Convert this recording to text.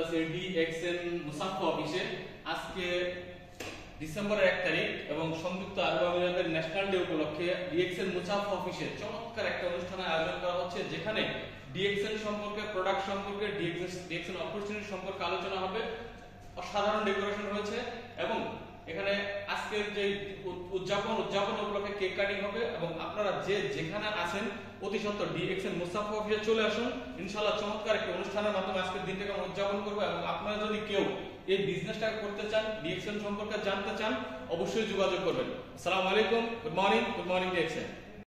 আছে ডিএক্সএন মুসাফা অফিসে। আজকে ডিসেম্বরের 1 তারিখ এবং সংযুক্ত আরব আমিরাতের ন্যাশনাল ডে উপলক্ষে ডিএক্সএন মুসাফা অফিসে চমৎকার একটা অনুষ্ঠানের আয়োজন করা হচ্ছে, যেখানে ডিএক্সএন সম্পর্কে, প্রোডাক্ট সম্পর্কে, ডিএক্সএন অপরচুনিটি সম্পর্কে আলোচনা হবে। অসাধারণ ডেকোরেশন হয়েছে এবং এখানে আজকের যে উদযাপন উপলক্ষে কেক কাটিং হবে এবং আপনারা যে যেখানে আছেন অতি সত্বর ডিএক্সএন মুসাফা অফিসে চলে আসুন। ইনশাআল্লাহ চমৎকার একটা অনুষ্ঠানের মাধ্যমে আজকের দিনটাকে আমরা উদযাপন করবো এবং আপনারা যদি কেউ এই বিজনেসটা করতে চান, ডিএক্সএন সম্পর্কে জানতে চান, অবশ্যই যোগাযোগ করবেন। আসসালামু আলাইকুম, গুড মর্নিং ডিএক্সএন।